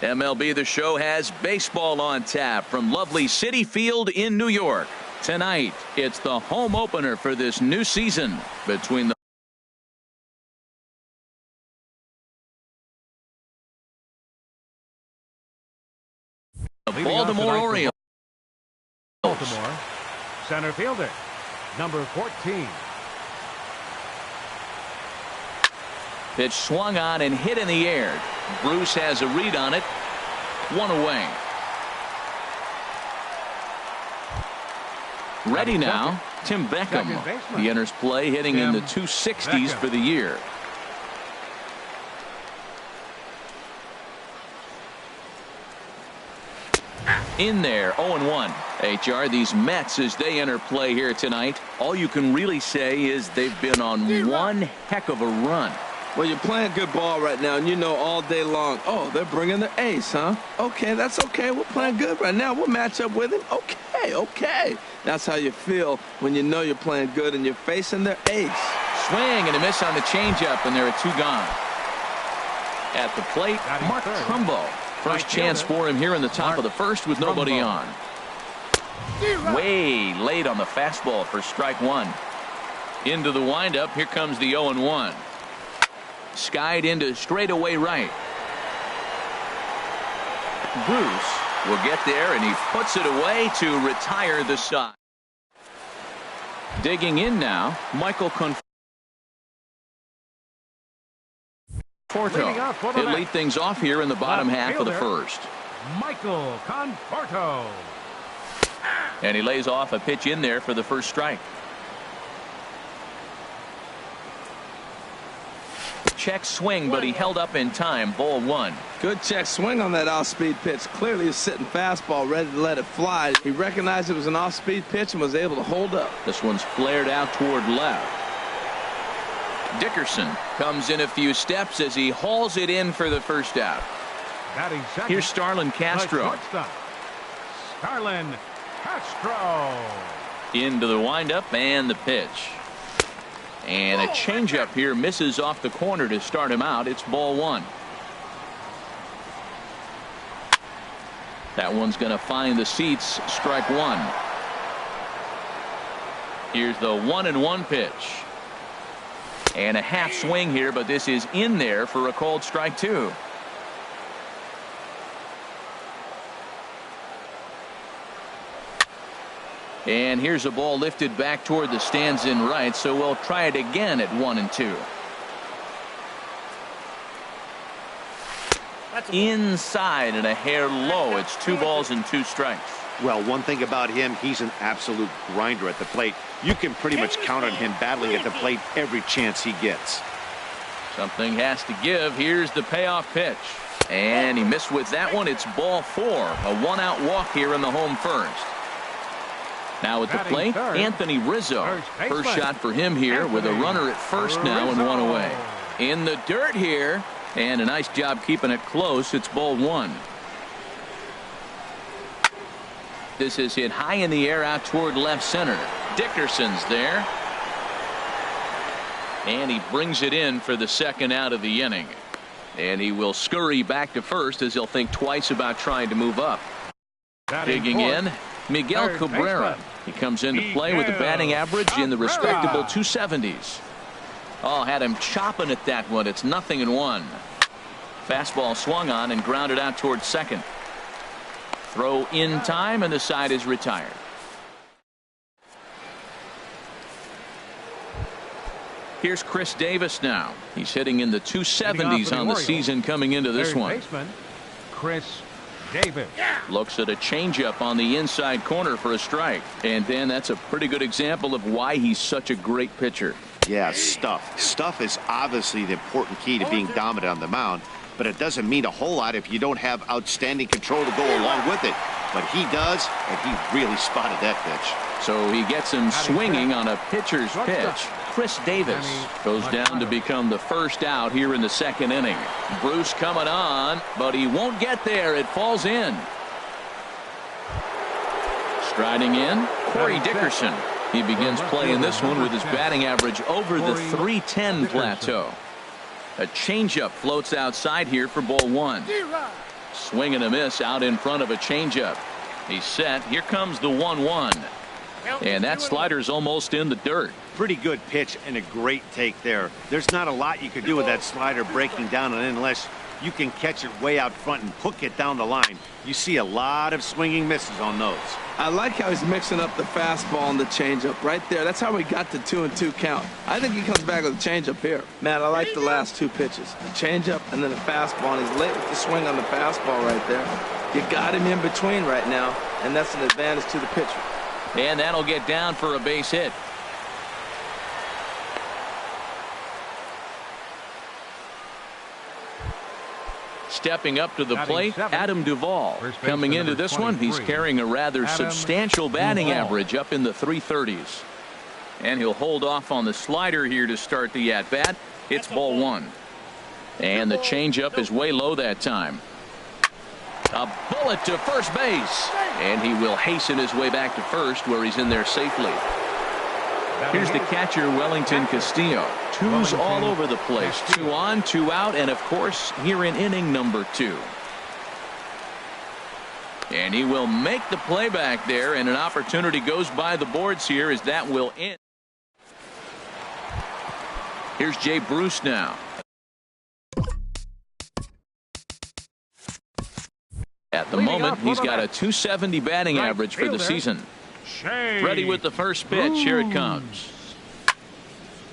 MLB The Show has baseball on tap from lovely Citi Field in New York. Tonight, it's the home opener for this new season between the Baltimore Orioles. Baltimore, center fielder, number 14. Pitch swung on and hit in the air. Bruce has a read on it. One away. Ready now, Tim Beckham. He enters play hitting in the 260s for the year. In there, 0-1. HR, these Mets, as they enter play here tonight, all you can really say is they've been on one heck of a run. Well, you're playing good ball right now, and you know all day long, oh, they're bringing their ace, huh? Okay, that's okay. We're playing good right now. We'll match up with him. Okay. That's how you feel when you know you're playing good and you're facing their ace. Swing and a miss on the changeup, and there are two gone. At the plate, Mark Trumbo. First chance for him here in the top of the first with nobody on. Way late on the fastball for strike one. Into the windup, here comes the 0-1. Skied into straightaway right. Bruce will get there, and he puts it away to retire the side. Digging in now, Michael Conforto. He'll lead things off here in the bottom half of the first. Michael Conforto. And he lays off a pitch in there for the first strike. Check swing, but he held up in time. Ball one. Good check swing on that off-speed pitch. Clearly he was sitting fastball, ready to let it fly. He recognized it was an off-speed pitch and was able to hold up. This one's flared out toward left. Dickerson comes in a few steps as he hauls it in for the first out. Here's Starlin Castro. Starlin Castro. Into the windup and the pitch. And a changeup here misses off the corner to start him out. It's ball one. That one's going to find the seats. Strike one. Here's the 1-1 pitch. And a half swing here, but this is in there for a called strike two. And here's a ball lifted back toward the stands in right, so we'll try it again at 1-2. Inside and a hair low. It's 2 balls and 2 strikes. Well, one thing about him, he's an absolute grinder at the plate. You can pretty much count on him battling at the plate every chance he gets. Something has to give. Here's the payoff pitch. And he missed with that one. It's ball 4. A 1-out walk here in the home first. Now at the plate, Anthony Rizzo. First shot for him here with a runner at first now and 1 away. In the dirt here, and a nice job keeping it close. It's ball 1. This is hit high in the air out toward left center. Dickerson's there. And he brings it in for the second out of the inning. And he will scurry back to first as he'll think twice about trying to move up. Digging in, Miguel Cabrera. He comes into play with a batting average in the respectable 270s. Oh, had him chopping at that one. It's 0-1. Fastball swung on and grounded out towards second. Throw in time, and the side is retired. Here's Chris Davis now. He's hitting in the 270s on the season coming into this one. Chris Davis looks at a changeup on the inside corner for a strike. And Dan, that's a pretty good example of why he's such a great pitcher. Yeah, stuff. Stuff is obviously the important key to being dominant on the mound, but it doesn't mean a whole lot if you don't have outstanding control to go along with it. But he does, and he really spotted that pitch. So he gets him swinging on a pitcher's pitch. Chris Davis goes down to become the first out here in the second inning. Bruce coming on, but he won't get there. It falls in. Striding in, Corey Dickerson. He begins playing this one with his batting average over the 310 plateau. A changeup floats outside here for ball 1. Swing and a miss out in front of a changeup. He's set. Here comes the 1-1. And that slider's almost in the dirt. Pretty good pitch and a great take there. There's not a lot you could do with that slider breaking down, and unless you can catch it way out front and hook it down the line, you see a lot of swinging misses on those. I like how he's mixing up the fastball and the changeup right there. That's how we got the 2-2 count. I think he comes back with a changeup here. Matt, I like the last two pitches. The changeup and then the fastball, and he's late with the swing on the fastball right there. You got him in between right now, and that's an advantage to the pitcher. And that'll get down for a base hit. Stepping up to the plate, Adam Duvall. Coming into this one, he's carrying a rather substantial batting average up in the 330s. And he'll hold off on the slider here to start the at-bat. It's ball one. And the changeup is way low that time. A bullet to first base. And he will hasten his way back to first, where he's in there safely. Here's the catcher, Wellington Castillo. Twos all over the place. 2 on, 2 out, and of course here in inning number 2. And he will make the play back there, and an opportunity goes by the boards here as that will end. Here's Jay Bruce now. At the moment, he's got a .270 batting average for the season. Ready with the first pitch. Here it comes.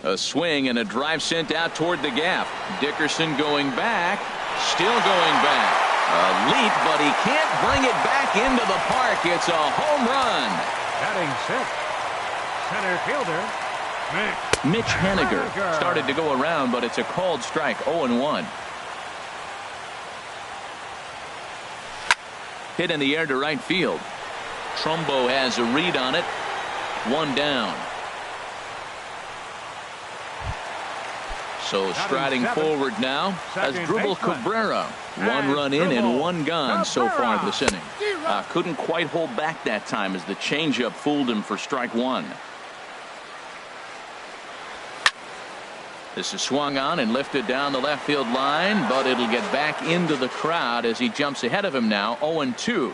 A swing and a drive sent out toward the gap. Dickerson going back. Still going back. A leap, but he can't bring it back into the park. It's a home run. Batting center fielder Mitch Haniger started to go around, but it's a called strike. 0-1. Hit in the air to right field. Trumbo has a read on it. 1 down. So striding forward now as Drupal Cabrera. 1 run in and 1 gone so far this inning. Couldn't quite hold back that time as the changeup fooled him for strike 1. This is swung on and lifted down the left field line, but it'll get back into the crowd as he jumps ahead of him now. 0-2.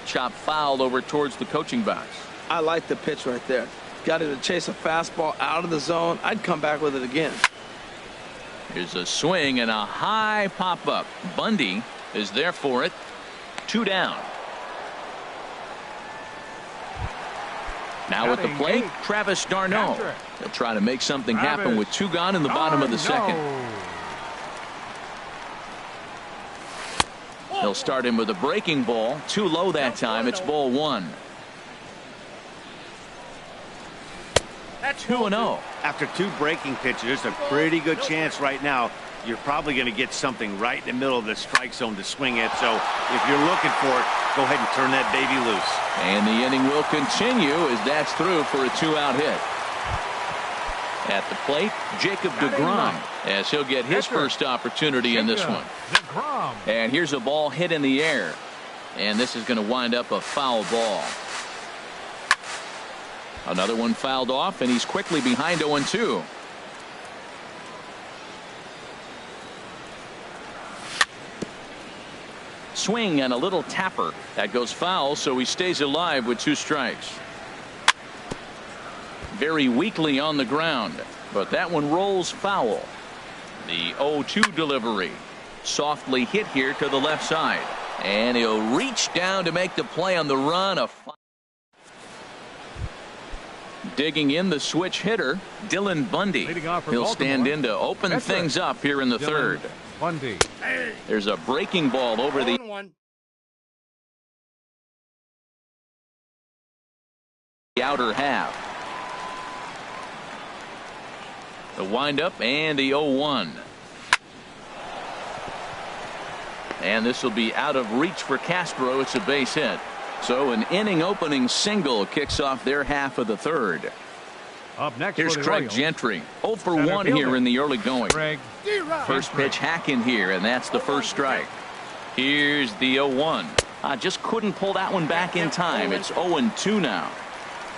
Chop fouled over towards the coaching box. I like the pitch right there. Got him to chase a fastball out of the zone. I'd come back with it again. Here's a swing and a high pop up. Bundy is there for it. 2 down. Now at the plate, Travis d'Arnaud. He'll try to make something happen with 2 gone in the bottom of the second. He'll start him with a breaking ball. Too low that time. It's ball 1. 2-0. After 2 breaking pitches, there's a pretty good chance right now you're probably going to get something right in the middle of the strike zone to swing at. So if you're looking for it, go ahead and turn that baby loose. And the inning will continue as that's through for a 2-out hit. At the plate, Jacob deGrom, as he'll get his first opportunity in this one. And here's a ball hit in the air. And this is going to wind up a foul ball. Another one fouled off, and he's quickly behind 0-2. Swing and a little tapper. That goes foul, so he stays alive with 2 strikes. Very weakly on the ground, but that one rolls foul. The 0-2 delivery. Softly hit here to the left side. And he'll reach down to make the play on the run. Digging in the switch hitter, Dylan Bundy. He'll stand in to open things up here in the third. Bundy. There's a breaking ball over the outer half. The windup and the 0-1. And this will be out of reach for Castro. It's a base hit. So an inning opening single kicks off their half of the third. Up next, here's Craig Gentry. 0 for 1 here in the early going. First pitch hack in here, and that's the first strike. Here's the 0-1. Just couldn't pull that one back in time. It's 0-2 now.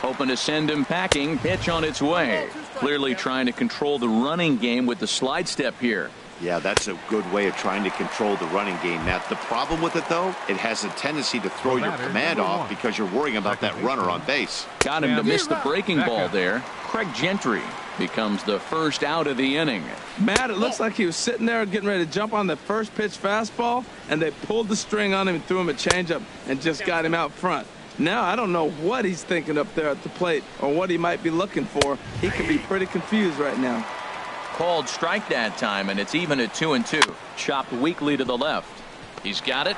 Hoping to send him packing. Pitch on its way. Clearly trying to control the running game with the slide step here. Yeah, that's a good way of trying to control the running game, Matt. The problem with it, though, it has a tendency to throw your command off because you're worrying about that runner on base. Got him to miss the breaking ball there. Craig Gentry becomes the first out of the inning. Matt, it looks like he was sitting there getting ready to jump on the first pitch fastball, and they pulled the string on him and threw him a changeup and just got him out front. Now, I don't know what he's thinking up there at the plate or what he might be looking for. He could be pretty confused right now. Called strike that time, and it's even at 2-2. Chopped weakly to the left. He's got it.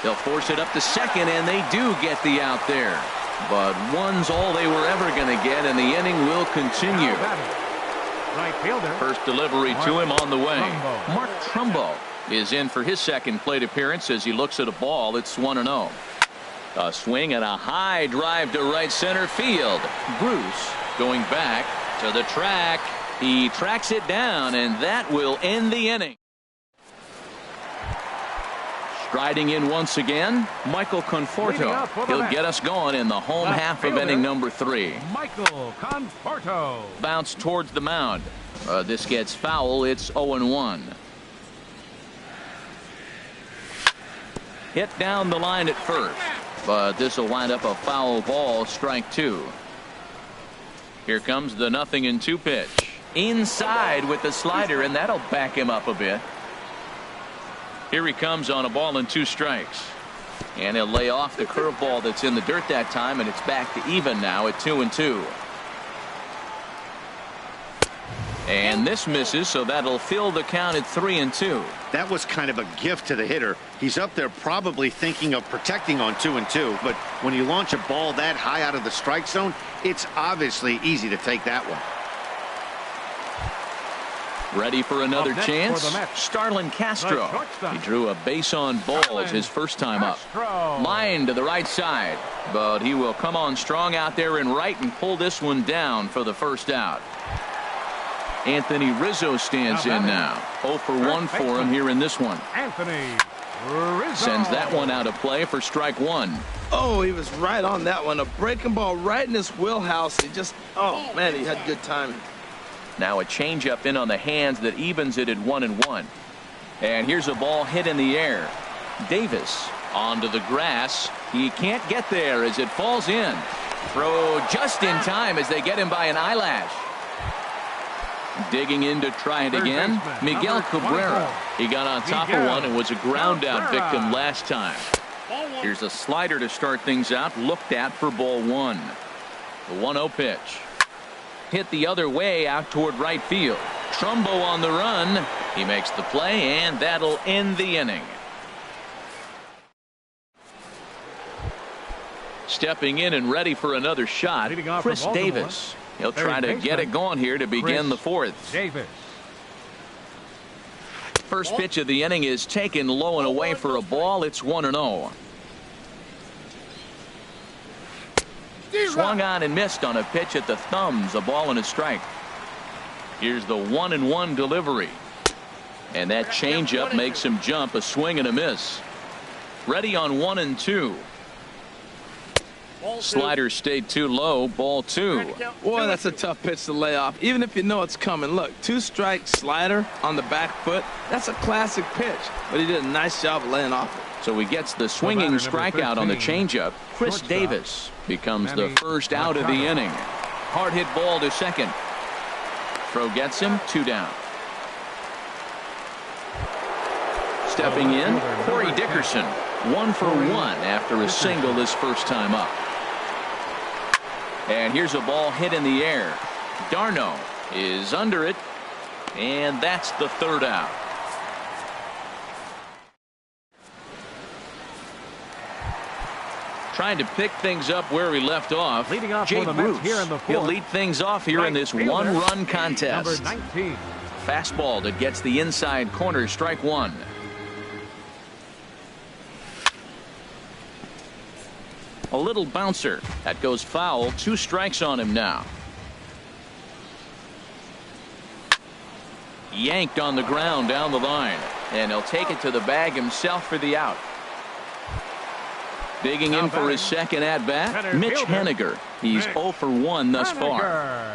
They'll force it up to second, and they do get the out there. But one's all they were ever going to get, and the inning will continue. Right fielder. First delivery to him on the way. Trumbo. Mark Trumbo is in for his second plate appearance as he looks at a ball. It's 1-0. A swing and a high drive to right center field. Bruce going back to the track. He tracks it down, and that will end the inning. Striding in once again, Michael Conforto. He'll get us going in the home half of inning number 3. Michael Conforto. Bounce towards the mound. This gets foul. It's 0-1. Hit down the line at first, but this will wind up a foul ball. Strike 2. Here comes the 0-2 pitch. Inside with the slider, and that'll back him up a bit. Here he comes on a ball and 2 strikes. And he'll lay off the curveball that's in the dirt that time, and it's back to even now at 2-2. And this misses, so that'll fill the count at 3-2. That was kind of a gift to the hitter. He's up there probably thinking of protecting on 2-2, but when you launch a ball that high out of the strike zone, it's obviously easy to take that one. Ready for another chance. Starlin Castro. He drew a base on balls his first time up. Line to the right side, but he will come on strong out there in right and pull this one down for the first out. Anthony Rizzo stands in now. 0 for 1 for him here in this one. Anthony Rizzo sends that one out of play for strike 1. Oh, he was right on that one. A breaking ball right in his wheelhouse. He just, oh man, he had good timing. Now a changeup in on the hands that evens it at 1-1. And here's a ball hit in the air. Davis onto the grass. He can't get there as it falls in. Throw just in time as they get him by an eyelash. Digging in to try it again, Miguel Cabrera. He got on top of one and was a ground out victim last time. Here's a slider to start things out, looked at for ball 1. The 1-0 pitch. Hit the other way out toward right field. Trumbo on the run. He makes the play, and that'll end the inning. Stepping in and ready for another shot, Chris Davis. He'll try to get it going here to begin the 4th. Davis. First pitch of the inning is taken low and away for a ball. It's 1-0. Swung on and missed on a pitch at the thumbs. A ball and a strike. Here's the 1-1 delivery. And that changeup makes him jump. A swing and a miss. Ready on 1-2. Slider stayed too low. Ball 2. Boy, that's a tough pitch to lay off, even if you know it's coming. Look, 2-strike slider on the back foot. That's a classic pitch, but he did a nice job of laying off it. So he gets the swinging strikeout on the changeup. Chris Davis becomes the first out of the inning. Hard hit ball to second. Throw gets him. 2 down. Stepping in, Corey Dickerson. 1 for 1 after a single his first time up. And here's a ball hit in the air. Darno is under it, and that's the 3rd out. Trying to pick things up where he left off. Leading off Jay for the Mets Bruce. here in the 4th. He'll lead things off here in this one-run contest. Number 19. Fastball that gets the inside corner. Strike 1. A little bouncer that goes foul. 2 strikes on him now. Yanked on the ground down the line, and he'll take it to the bag himself for the out. Digging in for his second at bat, Mitch Henniger. He's 0 for 1 thus far.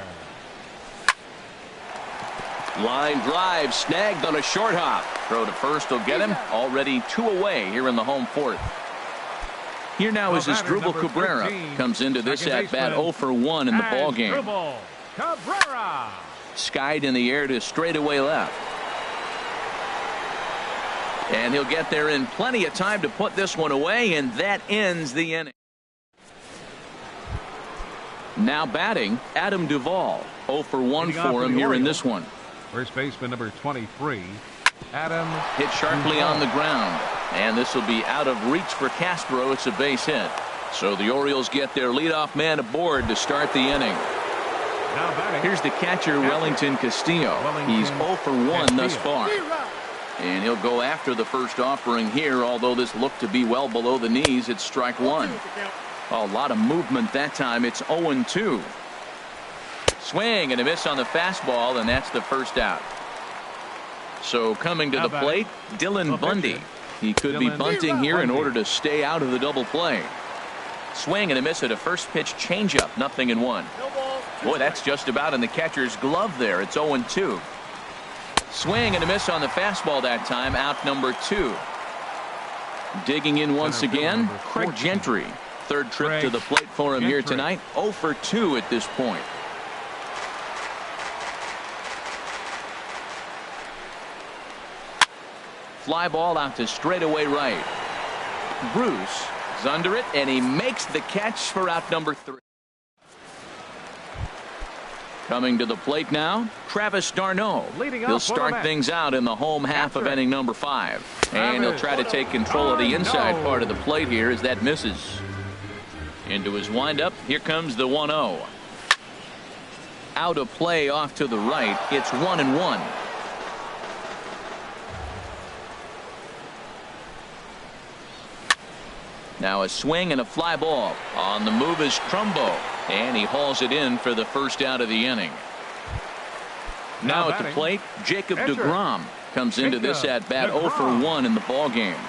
Line drive snagged on a short hop. Throw to first will get him. Already 2 away here in the home fourth. Here now is Asdrubal Cabrera. Comes into this at bat 0 for 1 in the ball game. Cabrera. Skied in the air to straightaway left. And he'll get there in plenty of time to put this one away, and that ends the inning. Now batting, Adam Duvall. 0 for 1 for him here in this one. First baseman number 23, Adam. Hit sharply on the ground, and this will be out of reach for Castro. It's a base hit. So the Orioles get their leadoff man aboard to start the inning. Here's the catcher, Wellington Castillo. He's 0 for 1 thus far. And he'll go after the first offering here, although this looked to be well below the knees. It's strike one. A lot of movement that time. It's 0-2. Swing and a miss on the fastball, and that's the first out. So coming to the plate, Dylan Bundy. He could be bunting here in order to stay out of the double play. Swing and a miss at a first pitch changeup. 0-1. Boy, that's just about in the catcher's glove there. It's 0-2. Swing and a miss on the fastball that time. Out number 2. Digging in once again, Craig Gentry. Third trip to the plate for him here tonight. 0 for 2 at this point. Fly ball out to straightaway right. Bruce is under it, and he makes the catch for out number 3. Coming to the plate now, Travis d'Arnaud. He'll start things out in the home half of inning number 5. And he'll try to take control of the inside part of the plate here as that misses. Into his windup, here comes the 1-0. Out of play off to the right, it's 1-1. Now a swing and a fly ball. On the move is Trumbo, and he hauls it in for the first out of the inning. Now at the plate, Jacob deGrom comes into this at bat 0 for 1 in the ball game.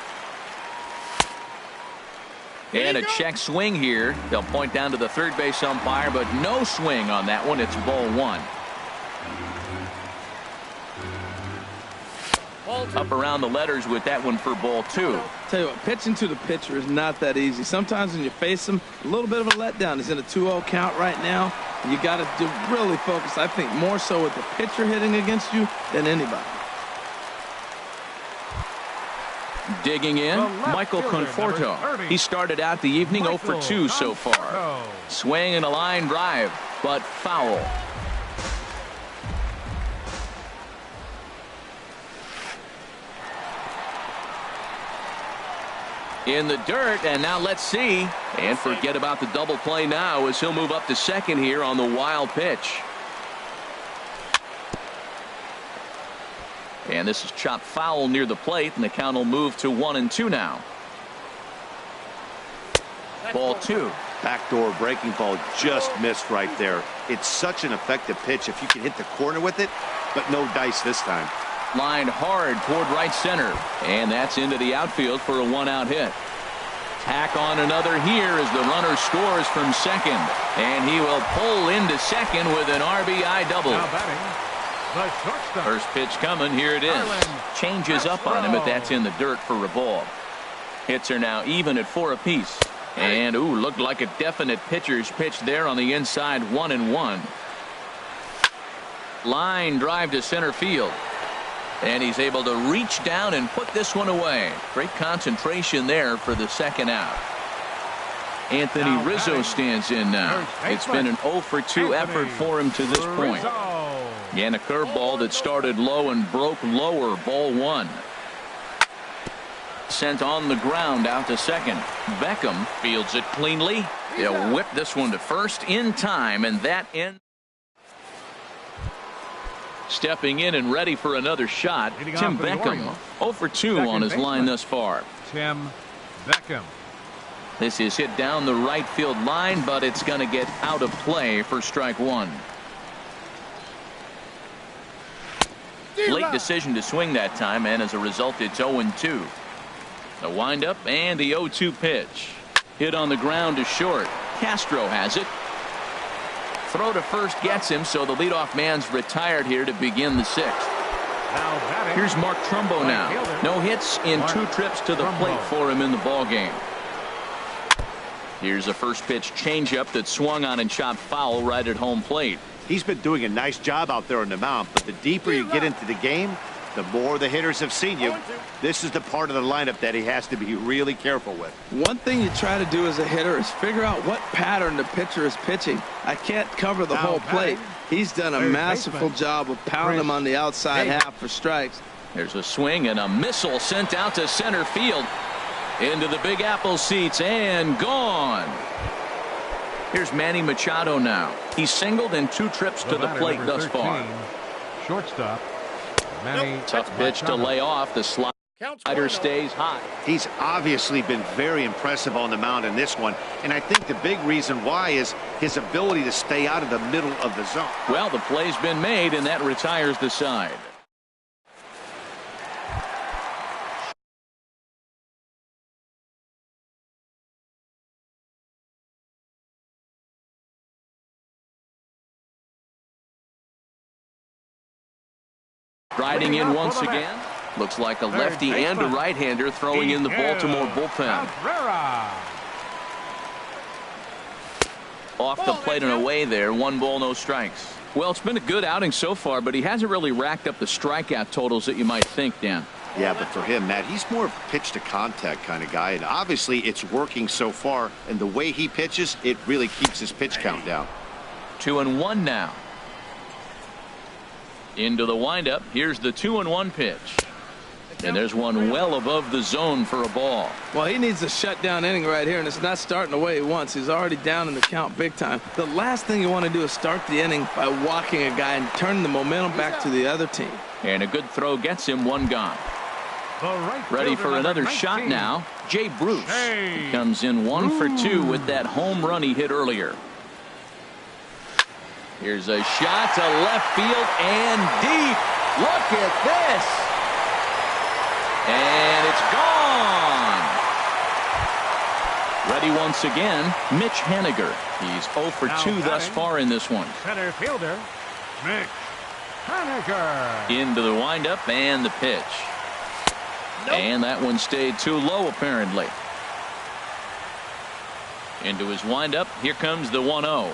And a check swing here. They'll point down to the third base umpire, but no swing on that one. It's ball 1. Up around the letters with that one for ball 2. Tell you what, pitching to the pitcher is not that easy. Sometimes when you face him, a little bit of a letdown. He's in a 2-0 count right now. You got to really focus, I think, more so with the pitcher hitting against you than anybody. Digging in, Michael Conforto. He started out the evening 0 for 2 so far. Swing and a line drive, but foul. In the dirt, and now let's see. And forget about the double play now as he'll move up to second here on the wild pitch. And this is chopped foul near the plate, and the count will move to 1-2 now. Ball 2. Backdoor breaking ball just missed right there. It's such an effective pitch if you can hit the corner with it, but no dice this time. Lined hard toward right center, and that's into the outfield for a 1-out hit. Tack on another here as the runner scores from second, and he will pull into second with an RBI double. First pitch coming. Here it is. Changes up on him, but that's in the dirt for a ball. Hits are now even at 4 apiece. And looked like a definite pitcher's pitch there on the inside. 1-1. Line drive to center field. And he's able to reach down and put this one away. Great concentration there for the second out. Anthony Rizzo stands in now. It's been an 0 for 2 effort for him to this point. And a curveball that started low and broke lower. Ball 1. Sent on the ground out to second. Beckham fields it cleanly. He'll whip this one to first in time, and that ends. Stepping in and ready for another shot, Tim Beckham. 0 for 2 on his line thus far. Tim Beckham. This is hit down the right field line, but it's going to get out of play for strike 1. Late decision to swing that time, and as a result, it's 0-2. The windup and the 0-2 pitch. Hit on the ground to short. Castro has it. throw to first gets him, so the leadoff man's retired here to begin the sixth. Here's Mark Trumbo now. No hits in 2 trips to the plate for him in the ball game. Here's a first pitch changeup that swung on and chopped foul right at home plate. He's been doing a nice job out there on the mound, but the deeper you get into the game, the more the hitters have seen you. This is the part of the lineup that he has to be really careful with. One thing you try to do as a hitter is figure out what pattern the pitcher is pitching. I can't cover the whole plate. He's done a masterful job of pounding him on the outside half for strikes. There's a swing and a missile sent out to center field. Into the Big Apple seats and gone. Here's Manny Machado now. He's singled in 2 trips to the plate thus far. Shortstop. Manny Tough pitch to lay off. The slider stays hot. He's obviously been very impressive on the mound in this one, and I think the big reason why is his ability to stay out of the middle of the zone. Well, the play's been made, and that retires the side. Riding in once again. Looks like a lefty and a right-hander throwing in the Baltimore bullpen. Off the plate and away there. 1 ball, no strikes. Well, it's been a good outing so far, but he hasn't really racked up the strikeout totals that you might think, Dan. Yeah, but for him, Matt, he's more of a pitch-to-contact kind of guy, and obviously it's working so far, and the way he pitches, it really keeps his pitch count down. 2-1 now. Into the windup. Here's the 2-1 pitch. And there's one well above the zone for a ball. Well, he needs a shutdown inning right here, and it's not starting the way he wants. He's already down in the count big time. The last thing you want to do is start the inning by walking a guy and turning the momentum back to the other team. And a good throw gets him 1 gone. Ready for another shot now. Jay Bruce. He comes in 1 for 2 with that home run he hit earlier. Here's a shot to left field and deep. Look at this. And it's gone. Ready once again, Mitch Haniger. He's 0 for 2 thus far in this one. Center fielder, Mitch Haniger. Into the windup and the pitch. And that one stayed too low apparently. Into his windup. Here comes the 1-0.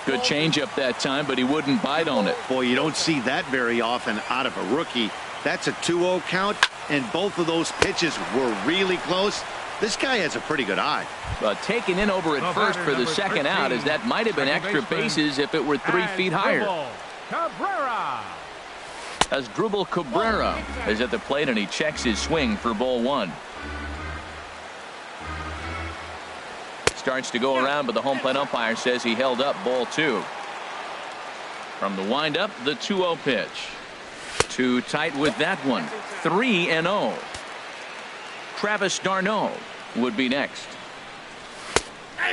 Good changeup that time, but he wouldn't bite on it. Boy, you don't see that very often out of a rookie. That's a 2-0 count, and both of those pitches were really close. This guy has a pretty good eye. But taken in over at first for the second out, as that might have been extra bases if it were 3 feet higher. Asdrubal Cabrera is at the plate, and he checks his swing for ball 1. Starts to go around, but the home plate umpire says he held up ball 2. From the windup, the 2-0 pitch. Too tight with that one. 3-0. Travis d'Arnaud would be next.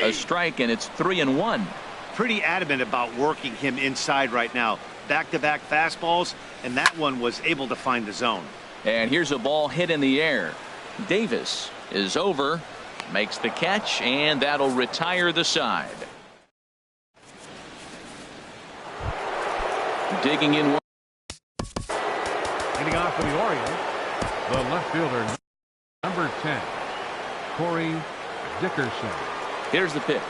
A strike, and it's 3-1. Pretty adamant about working him inside right now. Back-to-back fastballs, and that one was able to find the zone. And here's a ball hit in the air. Davis is over. Makes the catch, and that'll retire the side. Digging in. Hitting off for the Orioles, the left fielder, number 10, Corey Dickerson. Here's the pitch.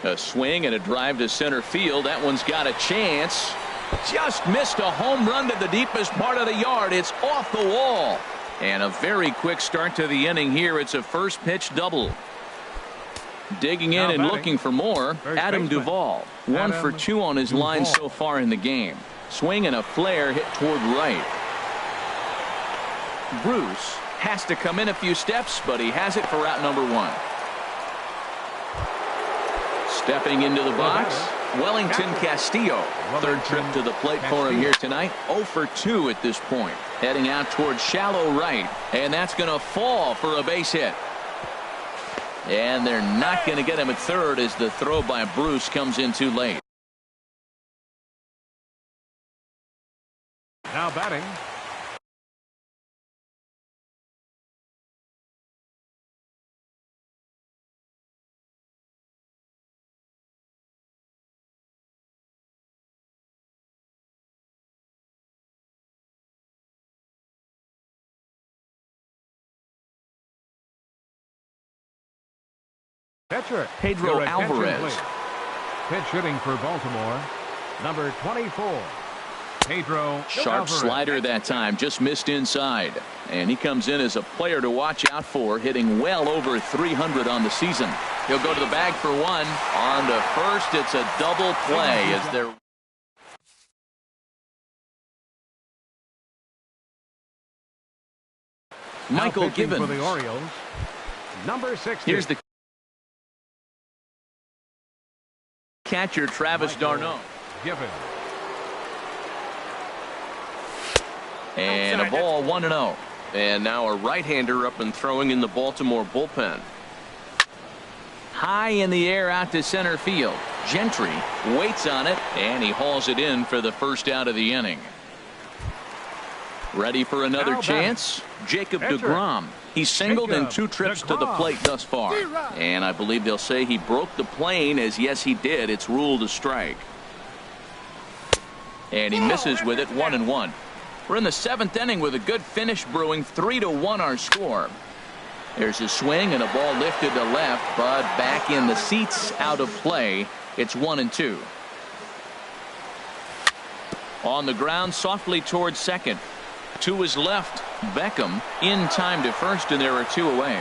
A swing and a drive to center field. That one's got a chance. Just missed a home run to the deepest part of the yard. It's off the wall. And a very quick start to the inning here. It's a first pitch double. Digging in and looking for more, Adam Duvall. 1 for 2 on his line so far in the game. Swing and a flare hit toward right. Bruce has to come in a few steps, but he has it for out number 1. Stepping into the box, Wellington Castillo. Third trip to the plate for him here tonight. 0 for 2 at this point. Heading out towards shallow right, and that's going to fall for a base hit. And they're not going to get him at third as the throw by Bruce comes in too late. Now batting, Catcher, Pedro your attention, Alvarez. please. Pitch hitting for Baltimore, number 24, Pedro Sharp Alvarez. slider that time, just missed inside. And he comes in as a player to watch out for, hitting well over 300 on the season. He'll go to the bag for one. On to first, it's a double play as they're... Michael Givens for the Orioles, number 60. Here's the catcher, Travis d'Arnaud. Givens. And a ball 1-0. And now a right-hander up and throwing in the Baltimore bullpen. High in the air out to center field. Gentry waits on it, and he hauls it in for the first out of the inning. Ready for another chance? Jacob deGrom. He's singled in 2 trips to the plate thus far. And I believe they'll say he broke the plane, as yes he did. It's ruled a strike. And he misses with it, 1-1. We're in the 7th inning with a good finish brewing. 3-1 our score. There's a swing and a ball lifted to left, but back in the seats, out of play. It's 1-2. On the ground, softly towards second. To his left, Beckham in time to first, and there are 2 away.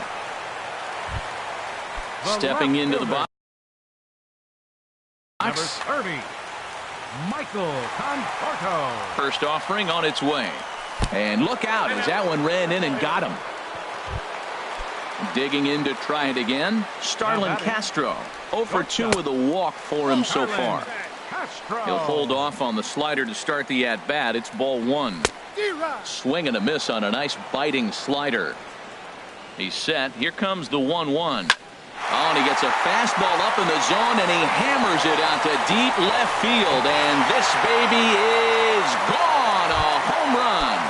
Stepping into the box. Number 30, Michael Conforto. First offering on its way. And look out as that one ran in and got him. Digging in to try it again, Starlin Castro. 0 for 2 with a walk for him so far. He'll hold off on the slider to start the at-bat. It's ball 1. Swing and a miss on a nice biting slider. He's set. Here comes the 1-1. Oh, and he gets a fastball up in the zone, and he hammers it out to deep left field. And this baby is gone. A home run.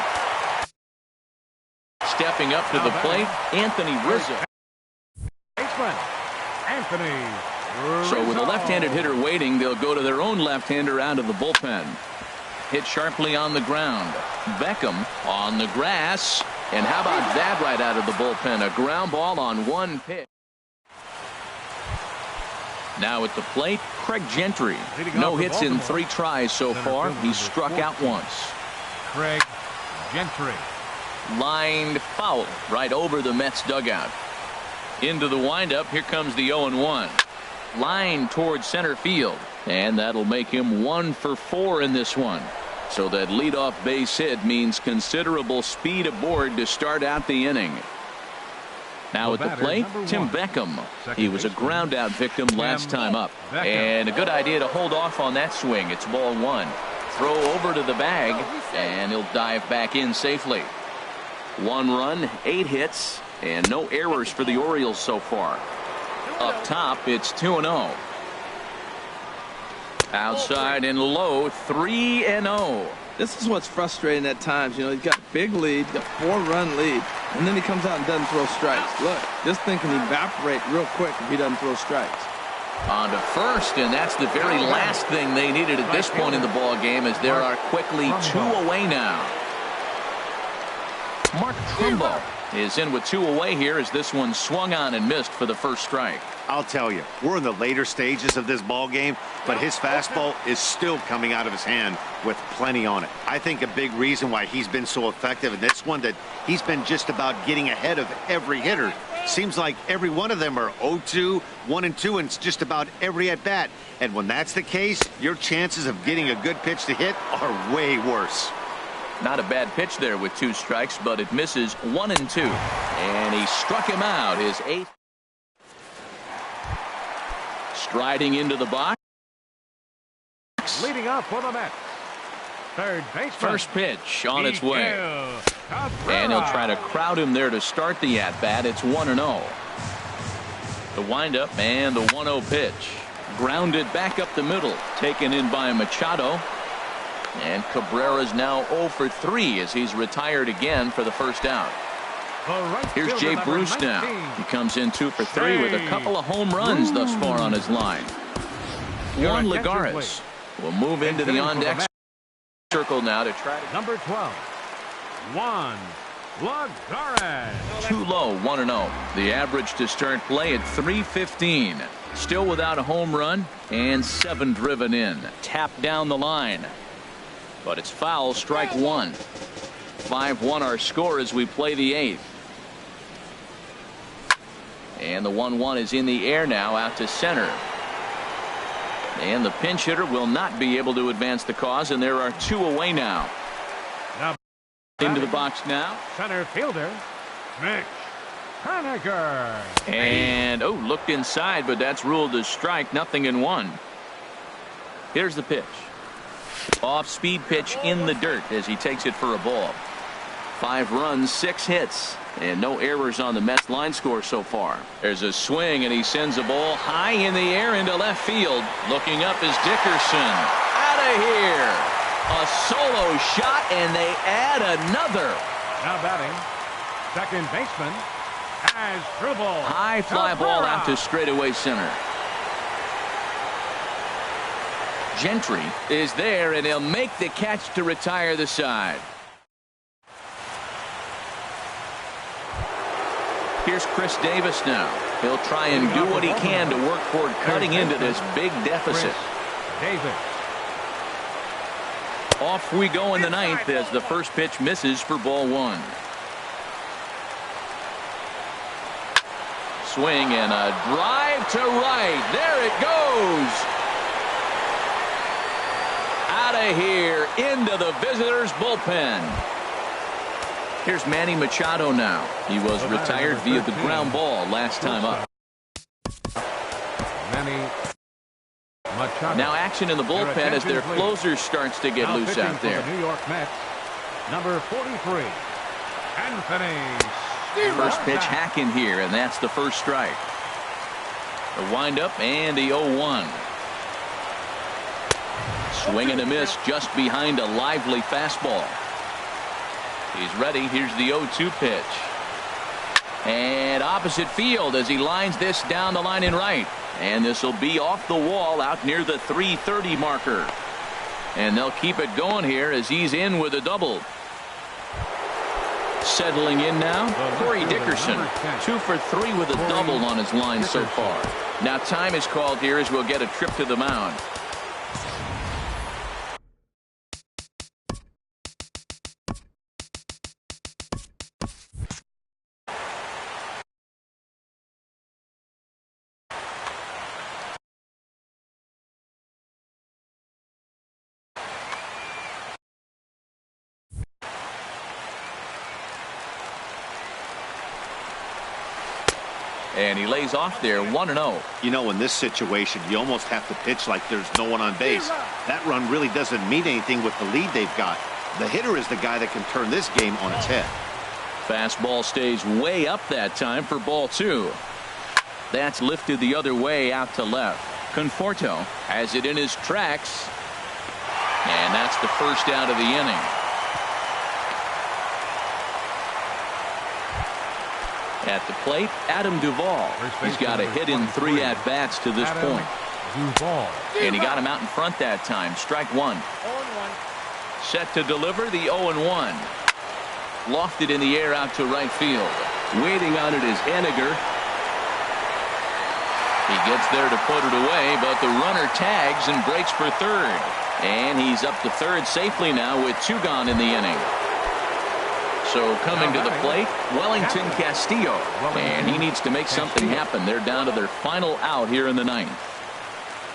Stepping up to the plate, Anthony Rizzo. So with a left-handed hitter waiting, they'll go to their own left-hander out of the bullpen. Hit sharply on the ground. Beckham on the grass. And how about that right out of the bullpen? A ground ball on 1 pitch. Now at the plate, Craig Gentry. No hits in 3 tries so far. He's struck out once. Craig Gentry. Lined foul right over the Mets dugout. Into the windup. Here comes the 0-1. Line towards center field. And that'll make him 1 for 4 in this one. So that leadoff base hit means considerable speed aboard to start out the inning. Now at the plate, Tim Beckham. He was a ground out victim last time up. And a good idea to hold off on that swing. It's ball 1. Throw over to the bag, and he'll dive back in safely. 1 run, 8 hits, and no errors for the Orioles so far. Up top, it's 2-0. Outside and low, 3-0. This is what's frustrating at times. You know, he's got a big lead, he's got a 4-run lead, and then he comes out and doesn't throw strikes. Look, this thing can evaporate real quick if he doesn't throw strikes. On to first, and that's the very last thing they needed at this point in the ball game, as there are quickly 2 away now. Mark Trumbo is in with 2 away here as this one swung on and missed for the first strike. I'll tell you, we're in the later stages of this ball game, but his fastball is still coming out of his hand with plenty on it. I think a big reason why he's been so effective in this one, that he's been just about getting ahead of every hitter. Seems like every one of them are 0-2, 1-2, and it's just about every at bat. And when that's the case, your chances of getting a good pitch to hit are way worse. Not a bad pitch there with 2 strikes, but it misses 1-2. And he struck him out, his 8th. Striding into the box. Leading up for the Mets, third baseman. First pitch on its way. And he'll try to crowd him there to start the at-bat. It's 1-0. The windup and the 1-0 pitch. Grounded back up the middle. Taken in by Machado. And Cabrera's now 0 for 3 as he's retired again for the first out. Here's Jay Bruce now. He comes in 2 for 3 with a couple of home runs thus far on his line. Juan Lagares will move into the on-deck circle now to try to... Number 12, Juan Lagares. Too low, 1-0. The average to start play at 315. Still without a home run and 7 driven in. Tapped down the line. But it's foul, strike one. 5-1 our score as we play the 8th. And the 1-1 is in the air now out to center. And the pinch hitter will not be able to advance the cause, and there are 2 away now. Into the box now. Center fielder, Mitch Haniger. And, oh, looked inside, but that's ruled as strike. 0-1. Here's the pitch. Off-speed pitch in the dirt as he takes it for a ball. 5 runs, 6 hits, and no errors on the Mets line score so far. There's a swing, and he sends a ball high in the air into left field. Looking up is Dickerson. Out of here. A solo shot, and they add another. Now batting, second baseman, as Struble. High fly ball out to straightaway center. Gentry is there, and he'll make the catch to retire the side. Here's Chris Davis now. He'll try and do what he can to work toward cutting into this big deficit. Davis. Off we go in the 9th as the first pitch misses for ball 1. Swing and a drive to right. There it goes. Out of here into the visitors' bullpen. Here's Manny Machado now. He was retired via the ground ball last time up. Manny Machado. Now action in the bullpen as their closer starts to get loose out there. The New York Mets, number 43, Anthony. First pitch hack in here, and that's the first strike. The windup and the 0-1. Swing and a miss just behind a lively fastball. He's ready. Here's the 0-2 pitch. And opposite field as he lines this down the line in right. And this will be off the wall out near the 330 marker. And they'll keep it going here as he's in with a double. Settling in now, Corey Dickerson. 2 for 3 with a double on his line so far. Now time is called here as we'll get a trip to the mound. And he lays off there, 1-0. You know, in this situation, you almost have to pitch like there's no one on base. That run really doesn't mean anything with the lead they've got. The hitter is the guy that can turn this game on its head. Fastball stays way up that time for ball 2. That's lifted the other way out to left. Conforto has it in his tracks. And that's the first out of the inning. At the plate, Adam Duvall. He's got a hit in 3 at-bats to this point. Duvall. And he got him out in front that time. Strike 1. Set to deliver the 0-1. Lofted in the air out to right field. Waiting on it is Haniger. He gets there to put it away, but the runner tags and breaks for third. And he's up to third safely now with 2 gone in the inning. So coming to the plate, Wellington Castillo. And he needs to make something happen. They're down to their final out here in the 9th.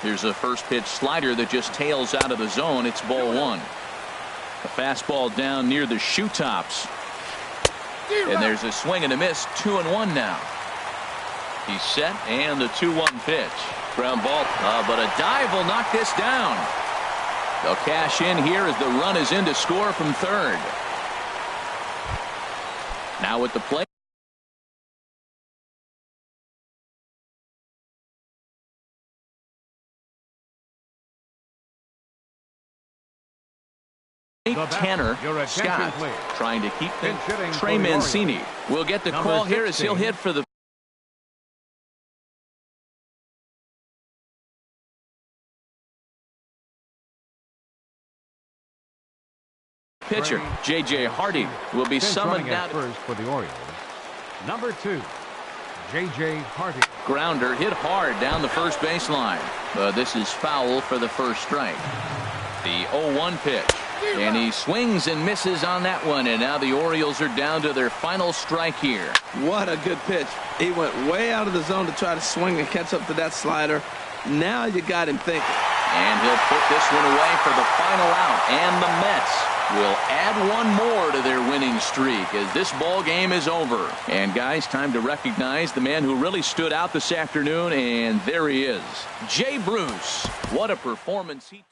Here's a first pitch slider that just tails out of the zone. It's ball 1. A fastball down near the shoe tops. And there's a swing and a miss. 2-1 now. He's set, and the 2-1 pitch. Ground ball, but a dive will knock this down. They'll cash in here as the run is in to score from third. Now at the plate. Tanner Scott trying to keep the Trey Mancini will get the call here as he'll hit for the Pitcher J.J. Hardy will be summoned down. First for the Orioles, number 2, J.J. Hardy. Grounder hit hard down the first baseline. This is foul for the first strike. The 0-1 pitch. And he swings and misses on that one. And now the Orioles are down to their final strike here. What a good pitch. He went way out of the zone to try to swing and catch up to that slider. Now you got him thinking. And he'll put this one away for the final out. And the Mets will add one more to their winning streak as this ball game is over. And guys, time to recognize the man who really stood out this afternoon. And there he is, Jay Bruce. What a performance he